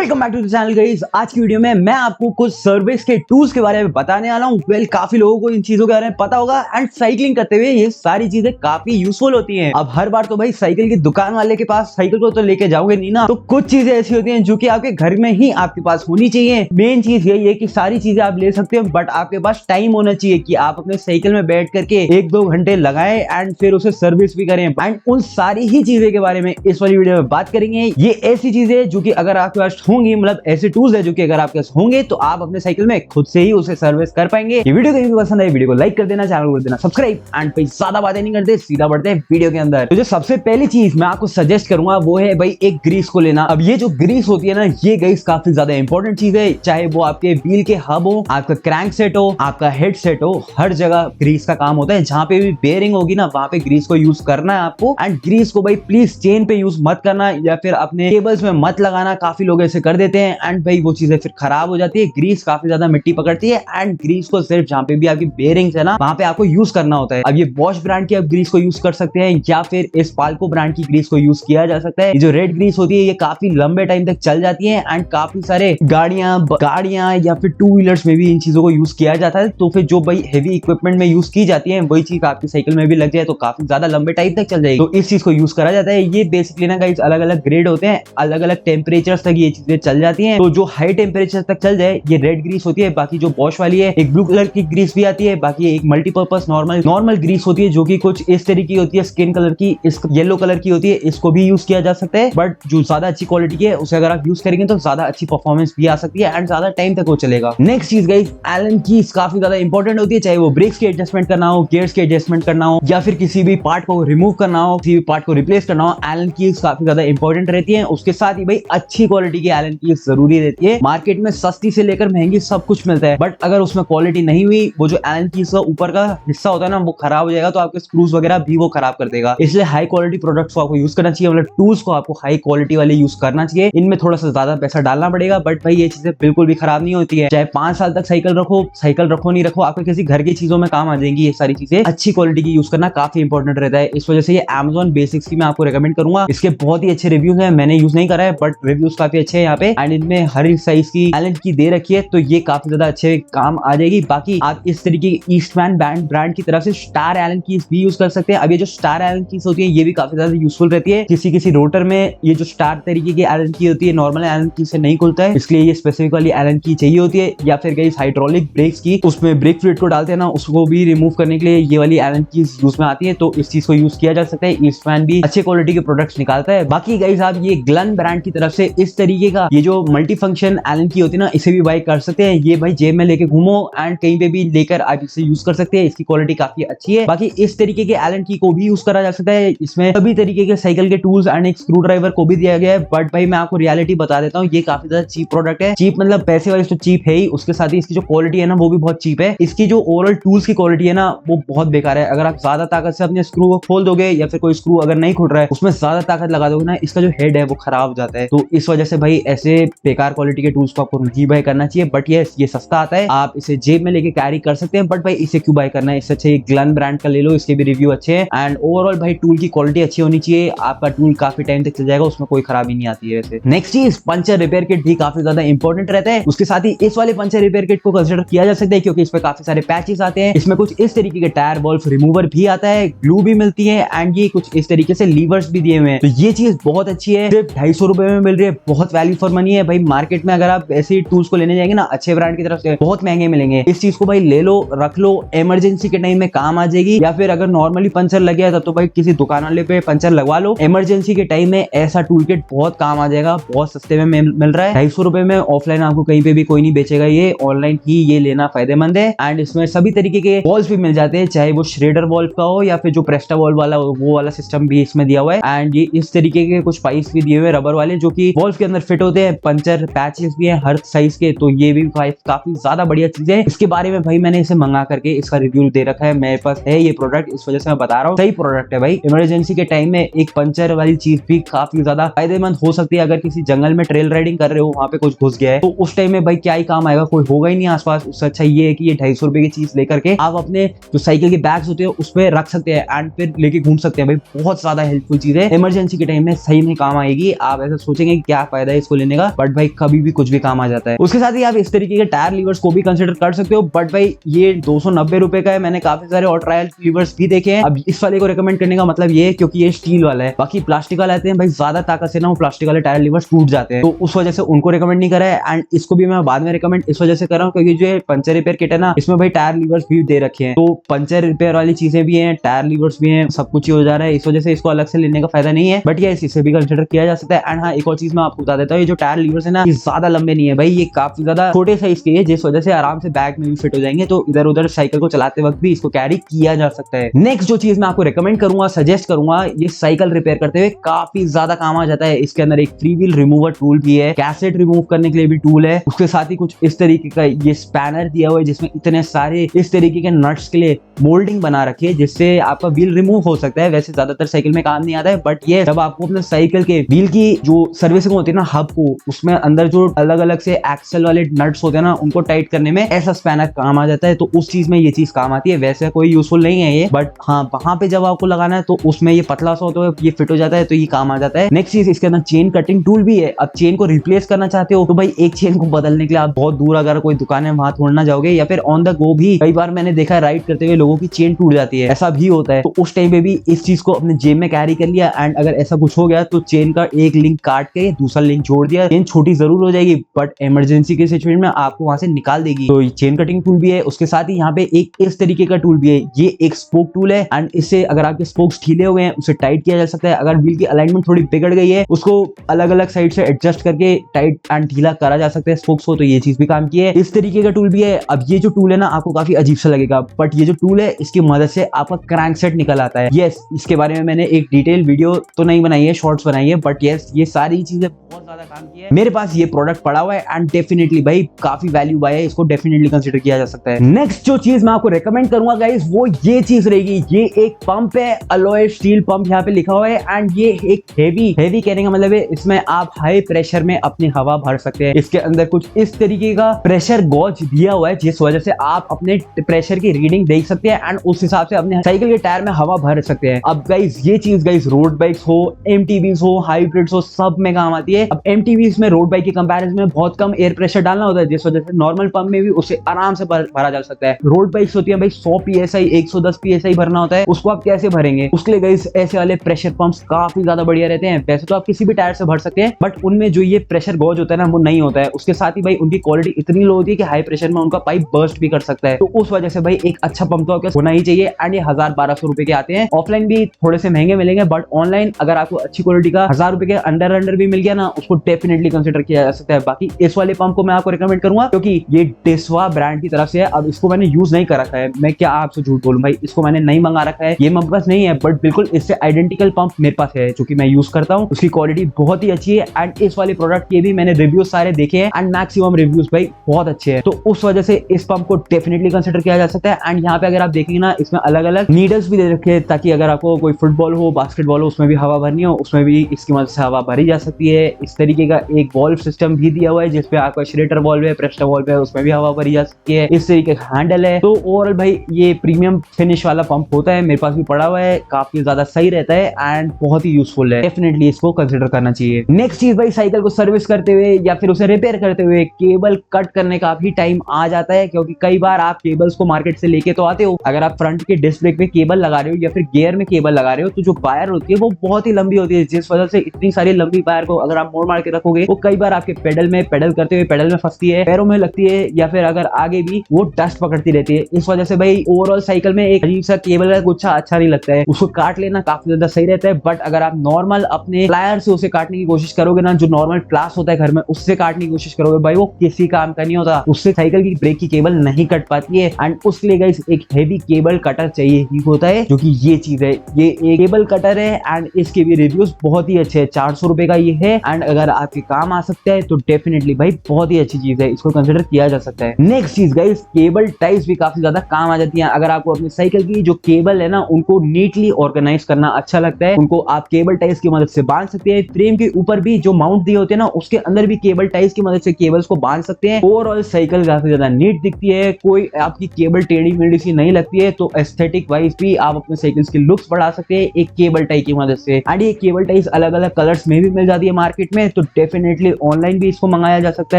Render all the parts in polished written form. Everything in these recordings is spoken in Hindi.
Welcome back to the channel guys. आज की वीडियो में मैं आपको कुछ सर्विस के टूल्स के बारे में बताने वाला हूं। काफी लोगों को इन चीजों के बारे में पता होगा एंड साइकिलिंग करते हुए ये सारी चीजें काफी यूजफुल होती हैं। अब हर बार तो भाई साइकिल की दुकान वाले के पास साइकिल को तो लेके जाओगे नहीं ना, तो कुछ चीजें ऐसी होती हैं जो कि आपके घर में ही आपके पास होनी चाहिए। मेन चीज यही है कि सारी चीजें आप ले सकते हो, बट आपके पास टाइम होना चाहिए कि आप अपने साइकिल में बैठ करके 1-2 घंटे लगाएं एंड फिर उसे सर्विस भी करें। एंड उन सारी ही चीजें के बारे में इस वाली वीडियो में बात करेंगे। ये ऐसी चीजें जो कि अगर आपके पास होंगी, मतलब ऐसे टूल्स है जो कि अगर आपके पास होंगे तो आप अपने साइकिल में खुद से ही उसे सर्विस कर पाएंगे। ये वीडियो कहीं भी पसंद है वीडियो को लाइक कर देना, चैनल को कर देना सब्सक्राइब एंड भाई ज्यादा बातें नहीं करते, सीधा बढ़ते हैं वीडियो के अंदर। तो जो सबसे पहली चीज मैं आपको सजेस्ट करूंगा वो है भाई एक ग्रीस को लेना। अब ये जो ग्रीस होती है ना, ये गाइस काफी ज्यादा इंपॉर्टेंट चीज है। चाहे वो आपके व्हील के हब हो, आपका क्रैंक सेट हो, आपका हेड सेट हो, हर जगह ग्रीस का काम होता है। जहां पे भी बेयरिंग होगी ना, वहां पे ग्रीस को यूज करना है आपको। एंड ग्रीस को भाई प्लीज चेन पे यूज मत करना या फिर अपने केबल्स में मत लगाना। काफी लोग ऐसे कर देते हैं एंड भाई वो चीजें फिर खराब हो जाती है। ग्रीस काफी ज्यादा मिट्टी पकड़ती है एंड ग्रीस को सिर्फ जहां पे भी आपकी बेयरिंग्स है ना, वहां पे आपको यूज करना होता है। अब ये बॉश ब्रांड की आप ग्रीस को यूज कर सकते हैं या फिर इस पाल्को ब्रांड की ग्रीस को यूज किया जा सकता है। ये जो रेड ग्रीस होती है ये काफी लंबे टाइम तक चल जाती है एंड काफी सारे गाड़ियां या फिर टू व्हीलर्स में भी इन चीजों को यूज किया जाता है। तो फिर जो भाई हेवी इक्विपमेंट में यूज की जाती है वही चीज आपकी साइकिल में भी लग जाए तो काफी ज्यादा लंबे टाइम तक चल जाएगी। तो इस चीज को यूज करा जाता है। ये बेसिकली ना गाइस अलग अलग ग्रेड होते हैं, अलग अलग टेम्परेचर तक ये चीजें चल जाती हैं। तो जो हाई टेम्परेचर तक चल जाए ये रेड ग्रीस होती है। बाकी जो बॉश वाली है एक ब्लू कलर की ग्रीस भी आती है। बाकी एक मल्टीपर्पज नॉर्मल ग्रीस होती है जो कि कुछ इस तरीके की होती है, स्किन कलर की, इस येलो कलर की होती है। इसको भी यूज किया जा सकता है, बट जो ज्यादा अच्छी क्वालिटी की है उसे अगर आप यूज करेंगे तो ज्यादा अच्छी परफॉर्मेंस भी आ सकती है एंड ज्यादा टाइम तक वो चलेगा। नेक्स्ट चीज गाइस, एलन कीज काफी ज्यादा इंपॉर्टेंट होती है। चाहे वो ब्रेक्स की एडजस्टमेंट करना हो, गियर्स की एडजस्टमेंट करना हो या फिर किसी भी पार्ट को रिमूव करना हो, किसी भी पार्ट को रिप्लेस करना हो, एलन कीज काफी ज्यादा इंपॉर्टेंट रहती है। उसके साथ ही भाई अच्छी क्वालिटी की एलन कीज जरूरी रहती है। मार्केट में सस्ती से लेकर महंगी सब कुछ मिलता है, बट अगर उसमें क्वालिटी नहीं हुई, वो जो एलन कीज का ऊपर का हिस्सा होता है ना वो खराब हो जाएगा, तो आपके स्क्रूज वगैरह भी वो खराब कर देगा। इसलिए हाई क्वालिटी प्रोडक्ट्स को आपको यूज करना चाहिए, मतलब टूल्स को आपको हाई क्वालिटी वाले यूज करना चाहिए। इनमें थोड़ा सा ज्यादा पैसा डालना पड़ेगा, बट भाई ये चीजें बिल्कुल भी खराब नहीं होती है। चाहे 5 साल तक साइकिल रखो नहीं रखो, आपके किसी घर की चीजों में काम आ जाएंगी। ये सारी चीजें अच्छी क्वालिटी की यूज करना काफी इंपॉर्टेंट रहता है। इस वजह से ये Amazon बेसिक्स की मैं आपको रेकमेंड करूंगा। इसके बहुत ही अच्छे रिव्यूज हैं, मैंने यूज नहीं करा है बट रिव्यूज काफी अच्छे हैं यहाँ पे। एंड इनमें हर साइज की एलन की दे रखी है, तो ये काफी ज्यादा अच्छे काम आ जाएगी। बाकी आप इस तरीके की ईस्टमैन ब्रांड की तरफ से स्टार एलन कीज भी यूज कर सकते हैं। अब ये जो स्टार एलन कीज होती है ये भी काफी ज्यादा यूजफुल रहती है। किसी रोटर में ये जो स्टार तरीके की एलन की होती है नॉर्मल एलन की से नहीं खुलता है, इसलिए ये स्पेसिफिक वाली एलन की चाहिए होती है। या फिर कई हाइड्रोलिक ब्रेक्स की उसमें ब्रेक फ्लूइड को डालते हैं ना, उसको भी रिमूव करने के लिए ये वाली एलन की यूज में आती है, तो इस चीज को यूज किया जा सकता है। ईस्टमैन भी अच्छे क्वालिटी के प्रोडक्ट्स निकालता है। बाकी गाइस आप ये ग्लन ब्रांड की तरफ से इस तरीके का ये जो मल्टी फंक्शन एलन की होती है ना, इसे भी बाय कर सकते हैं। ये भाई जेब में लेके घूमो एंड कहीं पे भी लेकर आप इसे यूज कर सकते हैं। इसकी क्वालिटी काफी अच्छी है। बाकी इस तरीके के एलन की को भी यूज करा जा सकता है। इसमें सभी तरीके के साइकिल के टूल्स एंड एक स्क्रू ड्राइवर को भी दिया गया है। बट भाई मैं आपको रियलिटी बता देता हूँ, ये काफी ज्यादा चीप प्रोडक्ट है। चीप मतलब पैसे वाइज तो चीप है ही, उसके साथ ही इसकी जो क्वालिटी है ना वो भी बहुत चीप है। इसकी जो ओवरऑल टूल्स की क्वालिटी है ना वो बहुत बेकार है। अगर आप ज्यादा ताकत से अपने स्क्रू को खोल दोगे या फिर कोई स्क्रू अगर नहीं खुल रहा है उसमें ज्यादा ताकत लगा दोगे ना, इसका जो हेड है वो खराब हो जाता है। तो इस वजह से भाई ऐसे बेकार क्वालिटी के टूल्स को आपको नहीं बाय करना चाहिए। बट ये सस्ता आता है, आप इसे जेब में लेके कैरी कर सकते हैं। बट भाई इसे क्यों बाय करना है, इससे अच्छा ग्लन ब्रांड का ले लो, इसके भी रिव्यू अच्छे हैं। एंड ओवरऑल भाई टूल की क्वालिटी अच्छी होनी चाहिए, आपका टूल काफी टाइम तक चल जाएगा, उसमें कोई खराबी नहीं आती है। वैसे नेक्स्ट चीज, पंचर रिपेयर किट भी काफी ज्यादा इंपॉर्टेंट रहता है। उसके साथ ही इस वाले पंचर रिपेयर किट को कंसिडर किया जा सकता है क्योंकि इसमें काफी सारे पैचेस आते हैं। इसमें कुछ इस तरीके के टायर वॉल्व रिमूवर भी आता है, ग्लू भी मिलती है एंड ये कुछ इस तरीके से लीवर्स भी दिए हुए हैं। तो ये चीज बहुत अच्छी है, सिर्फ 250 रुपए में मिल रही है, बहुत वैल्यू फॉर मनी है। भाई मार्केट में अगर आप ऐसे टूल्स को लेने जाएंगे ना अच्छे ब्रांड की तरफ से, बहुत महंगे मिलेंगे। इस चीज को भाई ले लो, रख लो, इमरजेंसी के टाइम में काम आ जाएगी। या फिर अगर नॉर्मली पंचर लग गया तब तो भाई किसी दुकान वाले पे पंचर लगवा लो। इमरजेंसी के टाइम में ऐसा टूल किट बहुत काम आ जाएगा, बहुत सस्ते में मिल रहा है। 250 रुपए में ऑफलाइन आपको कहीं पे भी कोई नहीं बेचेगा, ये ऑनलाइन ही ये लेना फायदेमंद है। एंड इसमें सभी तरीके के वॉल्व भी मिल जाते हैं, चाहे वो श्रेडर वॉल्व का हो या फिर जो प्रेस्टा वॉल्व वाला वो वाला सिस्टम भी इसमें दिया हुआ है। एंड ये इस तरीके के कुछ पाइप्स भी दिए हुए रबर वाले जो कि वॉल्व के अंदर फिट होते हैं। पंचर पैचेस भी हैं हर साइज के, तो ये भी काफी ज्यादा बढ़िया चीज है। इसके बारे में भाई मैंने इसे मंगा करके इसका रिव्यू दे रखा है, मेरे पास है ये प्रोडक्ट, इस वजह से मैं बता रहा हूँ। सही प्रोडक्ट है भाई। इमरजेंसी के टाइम में एक पंचर वाली चीज भी काफी ज्यादा फायदेमंद हो सकती है। अगर किसी जंगल में ट्रेल राइडिंग कर रहे हो, वहां पे कुछ घुस गया है, तो उस टाइम में भाई क्या ही काम आएगा, कोई होगा ही नहीं आसपास। उससे अच्छा ये है कि ये 250 रुपए की चीज लेकर के आप अपने जो साइकिल के बैग्स होते हैं उसमें रख सकते हैं एंड फिर लेके घूम सकते हैं। भाई बहुत ज्यादा हेल्पफुल चीज है, इमरजेंसी के टाइम में सही में काम आएगी। आप ऐसा सोचेंगे क्या फायदा है इस इसको लेने का, बट भाई कभी भी कुछ भी काम आ जाता है। उसके साथ ही आप इस तरीके के टायर लीवर्स को भी कंसिडर कर सकते हो, बट भाई ये 290 रुपए का है। मैंने काफी सारे और ट्रायल लीवर्स भी देखे हैं। अब इस वाले को रिकमेंड करने का मतलब ये है क्योंकि ये स्टील वाला है, बाकी प्लास्टिक वाले आते हैं भाई ज्यादा ताकत से ना वो प्लास्टिक वाले टायर लीवर्स टूट जाते हैं, तो उस वजह से उनको रिकमेंड नहीं करा है। एंड इसको भी मैं बाद में रिकमेंड इस वजह से कर रहा हूँ क्योंकि जो पंचर रिपेयर किट है ना, इसमें भाई टायर लीवर्स भी दे रखे हैं, तो पंचर रिपेयर वाली चीजें भी हैं, टायर लीवर्स भी हैं, सब कुछ ही हो जा रहा है। इस वजह से इसको अलग से लेने का फायदा नहीं है, बट ये इसे भी कंसिडर किया जा सकता है। एंड हाँ, एक और चीज मैं आपको बता देता हूँ, ये जो टायर लीवर्स है ना, ये ज्यादा लंबे नहीं है भाई, ये काफी ज्यादा छोटे साइज के है, जिस वजह से आराम से बैग में भी फिट हो जाएंगे, तो इधर उधर साइकिल को चलाते वक्त भी इसको कैरी किया जा सकता है। नेक्स्ट जो चीज मैं आपको रिकमेंड करूंगा, सजेस्ट करूंगा, ये साइकिल रिपेयर करते हुए काफी ज्यादा काम आ जाता है। इसके अंदर एक फ्री व्हील रिमूवर टूल भी है, कैसेट रिमूव करने के लिए भी टूल है, उसके साथ ही कुछ इस तरीके का ये स्पैनर दिया हुआ है जिसमें इतने सारे इस तरीके के नट्स के लिए मोल्डिंग बना रखी है जिससे आपका व्हील रिमूव हो सकता है। वैसे ज्यादातर साइकिल में काम नहीं आता है, बट ये जब आपको अपने साइकिल के व्हील की जो सर्विसिंग होती है ना, हब को, उसमें अंदर जो अलग अलग से एक्सल वाले नट्स होते हैं ना, उनको टाइट करने में ऐसा स्पैनर काम आ जाता है, तो उस चीज में ये चीज काम आती है। वैसे कोई यूजफुल नहीं है ये, बट हाँ, वहां पे जब आपको लगाना है तो उसमें ये पतला सा होता है, ये फिट हो जाता है, तो ये काम आ जाता है। नेक्स्ट चीज, इसके अंदर चेन कटिंग टूल भी है। अब चेन को रिप्लेस करना चाहते हो तो भाई एक चेन को बदलने के लिए आप बहुत दूर अगर कोई दुकान है वहां छोड़ना जाओगे, या फिर ऑन द गो भी कई बार मैंने देखा है राइड करते हुए लोगों की चेन टूट जाती है, ऐसा भी होता है, तो उस टाइम पे भी इस चीज को अपने जेब में कैरी कर लिया। एंड अगर ऐसा कुछ हो गया तो चेन का एक लिंक काट के दूसरा लिंक जोड़ दिया, चेन छोटी जरूर हो जाएगी बट इमरजेंसी के सिचुएशन में आपको वहां से निकाल देगी। तो चेन कटिंग टूल भी है। उसके साथ ही यहाँ पे एक इस तरीके का टूल भी है, ये एक स्पोक टूल है, एंड इससे अगर आपके स्पोक्स ढीले हो गए हैं उसे टाइट किया जा सकता है। अगर व्हील की अलाइनमेंट थोड़ी बिगड़ गई है उसको अलग अलग साइड से एडजस्ट करके टाइट एंड ढीला करा जा सकता है स्पोक्स को, तो ये चीज भी काम की है। इस तरीके का टूल भी है। अब ये जो टूल है ना, आपको काफी अजीब सा लगेगा, बट ये जो टूल है इसकी मदद से आपका क्रैंक सेट निकल आता है। यस, इसके बारे में मैंने एक डिटेल वीडियो तो नहीं बनाई है, शॉर्ट्स बनाई है, बट यस, ये सारी चीजें बहुत ज्यादा काम की है। मेरे पास ये प्रोडक्ट पड़ा हुआ है एंड डेफिनेटली भाई काफी वैल्यू बाय है, इसको डेफिनेटली कंसीडर किया जा सकता है। नेक्स्ट जो चीज मैं आपको रेकमेंड करूंगा गाइस, वो ये चीज रहेगी। ये एक पंप है, अलॉय स्टील पंप यहाँ पे लिखा हुआ है, एंड ये एक हेवी कहने का मतलब है इसमें आप हाई प्रेशर में अपनी हवा भर सकते हैं। इसके अंदर कुछ इस तरीके का प्रेशर गॉज दिया हुआ है जिस वजह से आप अपने प्रेशर की रीडिंग देख सकते हैं एंड उस हिसाब से अपने साइकिल के टायर में हवा भर सकते हैं। अब गाइस ये चीज गाइस रोड बाइक्स हो, एमटीवीज हो, हाइब्रिड्स हो, सब में काम आती है। अब एमटीवीज में रोड बाइक के कंपैरिजन में बहुत कम एयर प्रेशर डालना होता है जिस वजह से नॉर्मल पंप में भी उसे आराम से भरा जा सकता है। रोड बाइक्स होती है भाई 100 PSI 110 PSI भरना होता है, उसको आप कैसे भरेंगे? उसके लिए गाइस ऐसे वाले प्रेशर पंप्स काफी ज्यादा बढ़िया रहते हैं। वैसे तो आप किसी भी टायर से भर सकते हैं, बट उनमें जो ये प्रेशर गॉज होता है ना, वो नहीं होता है। उसके साथ ही भाई उनकी क्वालिटी इतनी लो होती है कि हाई प्रेशर में उनका पाइप बर्स्ट भी कर सकता है, तो उस वजह से भाई एक अच्छा पंप तो आपके होना ही चाहिए। एंड ये 1000-1200 रुपए के आते हैं। ऑफलाइन भी थोड़े से महंगे मिलेंगे, बट ऑनलाइन अगर आपको अच्छी क्वालिटी का 1000 रुपए के अंडर भी मिल गया ना, उसको डेफिनेटली कंसिडर किया जा सकता है। बाकी इस वाले पंप को मैं आपको रिकमेंड करूंगा क्योंकि ये डेस्वा ब्रांड की तरफ से है। अब इसको मैंने यूज नहीं कर रखा है, मैं क्या आपसे झूठ बोलूं भाई, इसको मैंने नहीं मंगा रखा है, ये मेरे पास नहीं है, बट बिल्कुल इससे आइडेंटिकल पंप मेरे पास है जो कि मैं यूज करता हूं। उसकी क्वालिटी बहुत ही अच्छी है एंड इस वाले प्रोडक्ट के भी मैंने रिव्यूज सारे देखे हैं एंड मैक्सिमम रिव्यूज भाई बहुत अच्छे हैं, तो उस वजह से इस पंप को डेफिनेटली कंसिडर किया जा सकता है। एंड यहाँ पे अगर आप देखेंगे ना, इसमें अलग अलग नीडल्स भी दे रखे हैं ताकि अगर आपको कोई फुटबॉल हो, बास्केटबॉल हो, उसमें भी हवा भरनी हो, उसमें भी इसकी मदद से हवा भरी जा सकती है। इस तरीके का एक वॉल्व सिस्टम भी दिया हुआ है जिसपे आपका श्रेटर वॉल्व है, प्रेस्टर वॉल्व है, उसमें भी हवा भरी जा सकती है। इस तरीके का हैंडल है, तो ओवरऑल भाई ये प्रीमियम फिनिश वाला पंप होता है, मेरे पास भी पड़ा हुआ है, काफी ज्यादा सही रहता है एंड बहुत ही यूजफुल है। डेफिनेटली इसको कंसिडर करना चाहिए। नेक्स्ट चीज भाई, साइकिल को सर्विस करते हुए या फिर उसे रिपेयर करते हुए केबल कट करने का भी टाइम आ जाता है, क्योंकि कई बार आप केबल्स को मार्केट से लेके तो आते हो, अगर आप फ्रंट के डिस्क ब्रेक पे केबल लगा रहे हो या फिर गियर में केबल लगा रहे हो, तो जो वायर होती है वो बहुत ही लंबी होती है, जिस वजह से इतनी सारी लंबी वायर को अगर आप मोड़ मार के रखोगे वो कई बार आपके पेडल करते हुए पेडल में फंसती है, पैरों में लगती है, या फिर अगर आगे भी वो डस्ट पकड़ती रहती है। इस वजह से भाई ओवरऑल साइकिल में एक अजीब सा केबल का गुच्छा अच्छा नहीं लगता है, उसको काट लेना काफी ज्यादा सही रहता है। बट अगर आप नॉर्मल अपने प्लायर से उसे काटने की कोशिश करोगे ना, जो नॉर्मल प्लास होता है घर में, उससे काटने की कोशिश करोगे भाई, वो किसी काम का नहीं होता, उससे साइकिल की ब्रेक की केबल नहीं कट पाती है। एंड उसके लिए गाइस एक हेवी केबल कटर चाहिए ही होता है, जो कि ये चीज है, ये एक केबल कटर है एंड इसके भी रिव्यूज बहुत ही अच्छे हैं। 400 रुपए का ये है एंड अगर आपके काम आ सकता है तो डेफिनेटली भाई बहुत ही अच्छी चीज है, इसको कंसिडर किया जा सकता है। नेक्स्ट चीज गाइस, केबल टाइज भी काफी ज्यादा काम आ जाती है। अगर आपको अपनी साइकिल की जो केबल है ना, उनको नीटली ऑर्गेनाइज करना अच्छा लगता है, उनको आप केबल टाइज की मदद से बांध सकते हैं। फ्रेम के ऊपर भी जो माउंट दिए होते हैं ना, उसके अंदर भी केबल टाइज की मदद से केबल्स को बांध सकते हैं। ओवरऑल साइकिल काफी ज्यादा नीट दिखती है, कोई आपकी केबल टेढ़ी मेढ़ी सी नहीं लगती है, तो एस्थेटिक वाइज भी आप अपने साइकिल्स की लुक्स बढ़ा सकते हैं एक केबल टाई की मदद से। एंड ये केबल टाइज अलग अलग कलर्स में भी मिल जाती है मार्केट में, तो तो डेफिनेटली ऑनलाइन भी इसको मंगाया जा सकता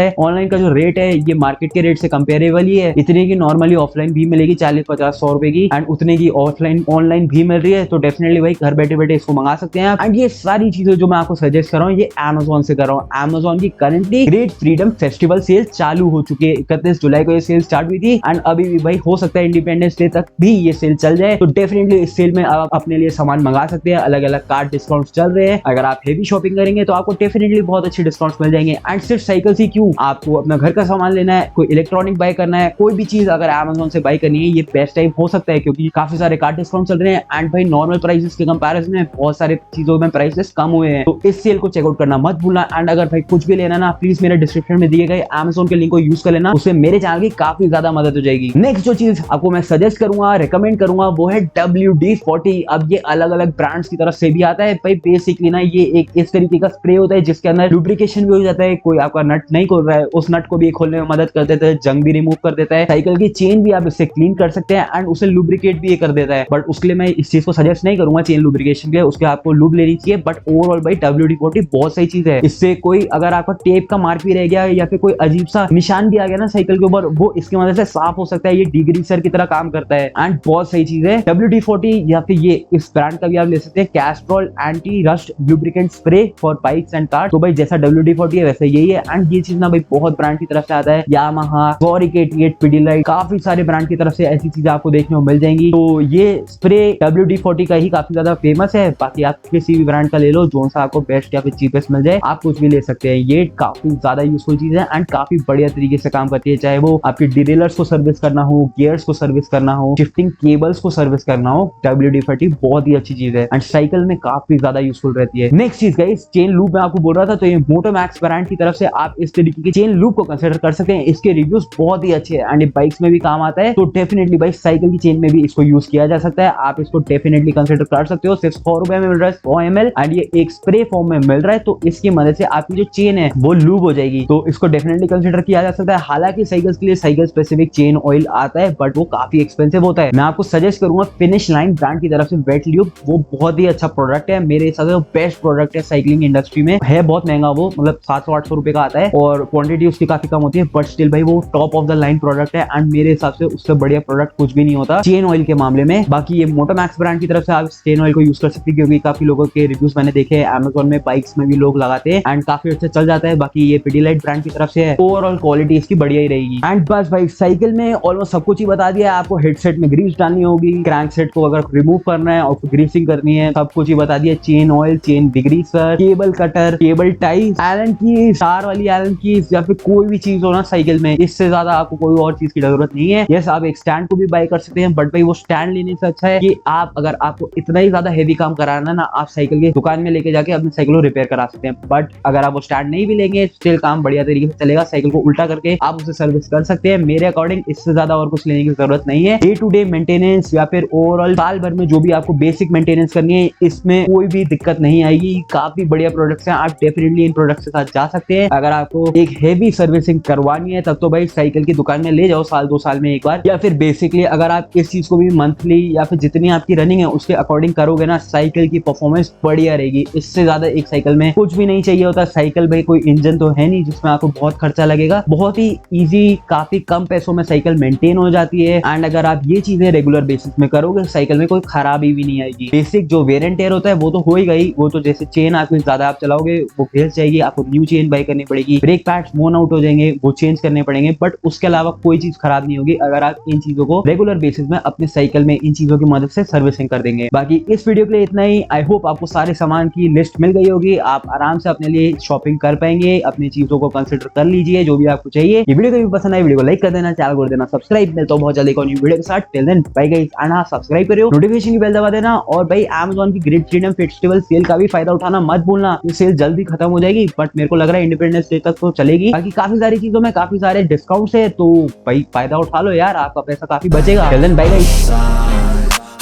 है। ऑनलाइन का जो रेट है ये मार्केट के रेट से कंपेरेबल ही है, इतने की नॉर्मली ऑफलाइन भी मिलेगी 40-50-100 रुपए की, एंड उतने की ऑफलाइन ऑनलाइन भी मिल रही है। तो डेफिनेटली भाई घर बैठे बैठे इसको मंगा सकते हैं आप। एंड ये सारी चीजें जो मैं आपको सजेस्ट कर रहा हूँ ये Amazon से कर रहा हूँ। Amazon की currently great freedom festival sale चालू हो चुकी है। 31 जुलाई को ये सेल स्टार्ट हुई थी एंड अभी भी भाई हो सकता है इंडिपेंडेंस डे तक भी ये सेल चल जाए। तो डेफिनेटली इस सेल में आप अपने लिए सामान मंगा सकते हैं। अलग अलग कार्ड डिस्काउंट चल रहे हैं। अगर आप हेवी शॉपिंग करेंगे तो आपको डेफिनेटली बहुत अच्छे डिस्काउंट मिल जाएंगे। एंड सिर्फ साइकिल ही क्यों, आपको अपना घर का सामान लेना है, कोई इलेक्ट्रॉनिक बाय करना है, कोई भी चीज अगर Amazon से बाय करनी है ये बेस्ट टाइम हो सकता है, क्योंकि काफी सारे कार्ड डिस्काउंट चल रहे हैं एंड भाई नॉर्मल प्राइसेस के कंपैरिजन में बहुत सारे चीजों में प्राइसेस कम हुए हैं। तो इस सेल को चेकआउट करना मत भूलना। एंड अगर भाई कुछ भी लेना ना, प्लीज मेरे डिस्क्रिप्शन में दिए गए Amazon के लिंक को यूज कर लेना, उससे मेरे चैनल की काफी ज्यादा मदद हो जाएगी। नेक्स्ट जो चीज आपको मैं सजेस्ट करूंगा, रिकमेंड करूंगा वो है WD-40। अब ये अलग अलग ब्रांड्स की तरफ से भी आता है भाई। बेसिकली ना ये एक इस तरीके का स्प्रे होता है जिसके अंदर लुब्रिकेशन भी हो जाता है। कोई आपका नट नहीं खोल रहा है, उस नट को भी खोलने में मदद कर देता है, जंग भी रिमूव कर देता है, साइकिल की चेन भी आप इससे क्लीन कर सकते हैं एंड उसे लुब्रिकेट भी ये कर देता है। बट उसके लिए मैं इस चीज को सजेस्ट नहीं करूंगा चेन लुब्रिकेशन के लिए, उसके आपको लूब लेनी चाहिए। बट ओवरऑल भाई WD-40 बहुत सही चीज है। इससे कोई अगर आपका टेप का मार्क भी रह गया या फिर कोई अजीब सा निशान भी आ गया ना साइकिल के ऊपर, वो इसकी मदद से साफ हो सकता है। ये डिग्रीसर की तरह काम करता है एंड बहुत सही चीज है WD-40। या फिर ये इस ब्रांड का भी आप ले सकते हैं, Castrol anti rust lubricant spray for bikes and cars. तो भाई जैसा WD-40 है वैसे यही है। एंड ये चीज ना भाई बहुत ब्रांड की तरफ से आता है, यामाहा, Zorik 88, पिडिलाइट, काफी सारे ब्रांड की तरफ से ऐसी चीजें आपको देखने को मिल जाएंगी। तो ये स्प्रे WD-40 का ही काफी ज्यादा फेमस है। बाकी आप किसी भी ब्रांड का ले लो, जो सा आपको बेस्ट या फिर चीपेस्ट मिल जाए, आप कुछ भी ले सकते हैं। ये काफी ज्यादा यूजफुल चीज है एंड काफी बढ़िया तरीके से काम करती है। चाहे वो आपके डिरेलर्स को सर्विस करना हो, गियर्स को सर्विस करना हो, शिफ्टिंग केबल्स को सर्विस करना हो, WD-40 बहुत ही अच्छी चीज है एंड साइकिल में काफी ज्यादा यूजफुल रहती है। नेक्स्ट चीज गाइस, चेन लूप मैं आपको बोल रहा था, तो ये मोटोमैक्स ब्रांड की तरफ से आप इस तरीके की चेन लूप को कंसीडर कर सकते हैं। इसके रिव्यूज बहुत ही अच्छे हैं एंड ये बाइक्स में भी काम आता है। तो डेफिनेटली भाई साइकिल की चेन में भी इसको यूज किया जा सकता है। आप इसको डेफिनेटली कंसीडर कर सकते हो। सिर्फ 100 रुपए में मिल रहा है 100 ml एंड ये एक स्प्रे फॉर्म में मिल रहा है। तो इसकी मदद से आपकी जो चेन है वो लूब हो जाएगी। तो इसको डेफिनेटली कंसीडर किया जा सकता है। हालांकि साइकिल्स के लिए साइकिल स्पेसिफिक चेन ऑयल आता है बट वो काफी एक्सपेंसिव होता है। मैं आपको सजेस्ट करूंगा फिनिश लाइन ब्रांड की तरफ से वेट ल्यूब, वो बहुत ही अच्छा प्रोडक्ट है। मेरे हिसाब से बेस्ट प्रोडक्ट है साइकिलिंग इंडस्ट्री में। है बहुत महंगा, वो मतलब 700-800 रुपए का आता है और क्वांटिटी उसकी काफी कम होती है, बट स्टिल भाई वो top of the line product है एंड मेरे हिसाब से उससे बढ़िया प्रोडक्ट कुछ भी नहीं होता चेन ऑयल के मामले में। बाकी ये मोटोमैक्स ब्रांड की तरफ से आप चेन ऑयल को यूज कर सकते हैं, क्योंकि काफी लोगों के रिव्यूज मैंने देखे हैं Amazon में, बाइक्स में भी लोग लगाते हैं एंड काफी अच्छे चल जाता है। बाकी ये पिडिलाइट ब्रांड की तरफ से है, ओवरऑल क्वालिटी इसकी बढ़िया ही रहेगी। एंड बस भाई साइकिल में ऑलमोस्ट सब कुछ ही बता दिया है आपको। हेडसेट में ग्रीस डालनी होगी, क्रैंक सेट को अगर रिमूव करना है और ग्रीसिंग करनी है, सब कुछ ही बता दिया। Chain oil, chain degreaser, cable cutter, cable ties, Allen key, star वाली एलन की, या फिर कोई भी चीज हो ना साइकिल में, इससे ज्यादा आपको कोई और चीज की जरूरत नहीं है। यस, आप एक स्टैंड को भी बाय कर सकते हैं, बट भाई वो स्टैंड लेने से अच्छा है कि आप अगर आपको इतना ही ज्यादा हेवी काम कराना ना, आप साइकिल की दुकान में लेके जाके अपने साइकिल को रिपेयर करा सकते हैं। बट अगर आप वो स्टैंड नहीं भी लेंगे, स्टिल काम बढ़िया तरीके से चलेगा। साइकिल को उल्टा करके आप उसे सर्विस कर सकते हैं। मेरे अकॉर्डिंग इससे ज्यादा और कुछ लेने की जरूरत नहीं है। डे टू डे मेंटेनेंस या फिर ओवरऑल साल भर में जो भी आपको बेसिक मेंटेनेंस करनी है, इसमें कोई भी दिक्कत नहीं आएगी। काफी बढ़िया प्रोडक्ट्स हैं, आप डेफिनेटली इन प्रोडक्ट्स के साथ जा सकते हैं। अगर आपको एक हेवी सर्विसिंग करवानी है तब तो भाई साइकिल की दुकान में ले जाओ साल 2 साल में एक बार, या फिर बेसिकली अगर आप इस चीज को भी मंथली या फिर जितनी आपकी रनिंग है उसके अकॉर्डिंग करोगे ना, साइकिल की परफॉर्मेंस बढ़िया रहेगी। इससे ज्यादा एक साइकिल में कुछ भी नहीं चाहिए होता। साइकिल भाई कोई इंजन तो है नहीं जिसमें आपको बहुत खर्चा लगेगा, बहुत ही इजी, काफी कम पैसों में साइकिल मेंटेन हो जाती है। एंड अगर आप ये चीजें रेगुलर बेसिस में करोगे, साइकिल में कोई खराबी भी नहीं आएगी। बेसिक जो वेयर एंड टेयर होता है वो तो हो ही गई, वो तो जैसे चेन आपको ज्यादा आप चलाओगे वो घिस जाएगी, आपको न्यू चेन बाय करनी पड़ेगी, ब्रेक पैड्स वोर्न आउट हो जाएंगे, वो चेंज करने पड़ेंगे, बट उसके अलावा कोई चीज खराब नहीं होगी अगर आप इन चीजों को रेगुलर बेसिस में अपने साइकिल में इन चीजों की मदद से सर्विसिंग कर देंगे। बाकी इस वीडियो के लिए इतना ही। आई होप आपको सारे सामान की लिस्ट मिल गई होगी, आप आराम से अपने लिए शॉपिंग कर पाएंगे। अपनी चीजों को कंसिडर कर लीजिए जो भी आपको चाहिए। ये वीडियो कभी पसंद आए वीडियो को लाइक कर देना, चैनल को देना सब्सक्राइब। मिलता हूं बहुत जल्दी न्यू वीडियो के साथ। Till then bye guys, and subscribe करियो, नोटिफिकेशन की बेल दबा देना। और भाई Amazon की ग्रेट फ्रीडम फेस्टिवल सेल का भी फायदा उठाना मत भूलना। ये सेल जल्दी खत्म हो जाएगी, बट मेरे को लग रहा है इंडिपेंडेंस डे तक तो चलेगी। बाकी काफी सारी चीजों में काफी सारे डिस्काउंट्स है, तो भाई फायदा उठा लो यार, आपका पैसा काफी बचेगा। Till then bye guys.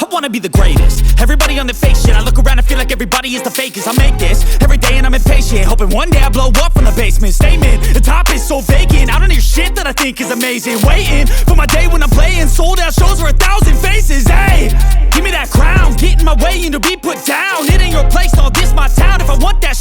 I wanna be the greatest. Everybody on the fake shit. I look around and feel like everybody is the fakest. I make this every day and I'm impatient, hoping one day I blow up from the basement. Statement, the top is so vacant. I don't hear shit that I think is amazing. Waiting for my day when I'm playing sold out shows for 1,000 faces. Hey, give me that crown, get in my way and to be put down. It ain't your place, all this my town. If I want that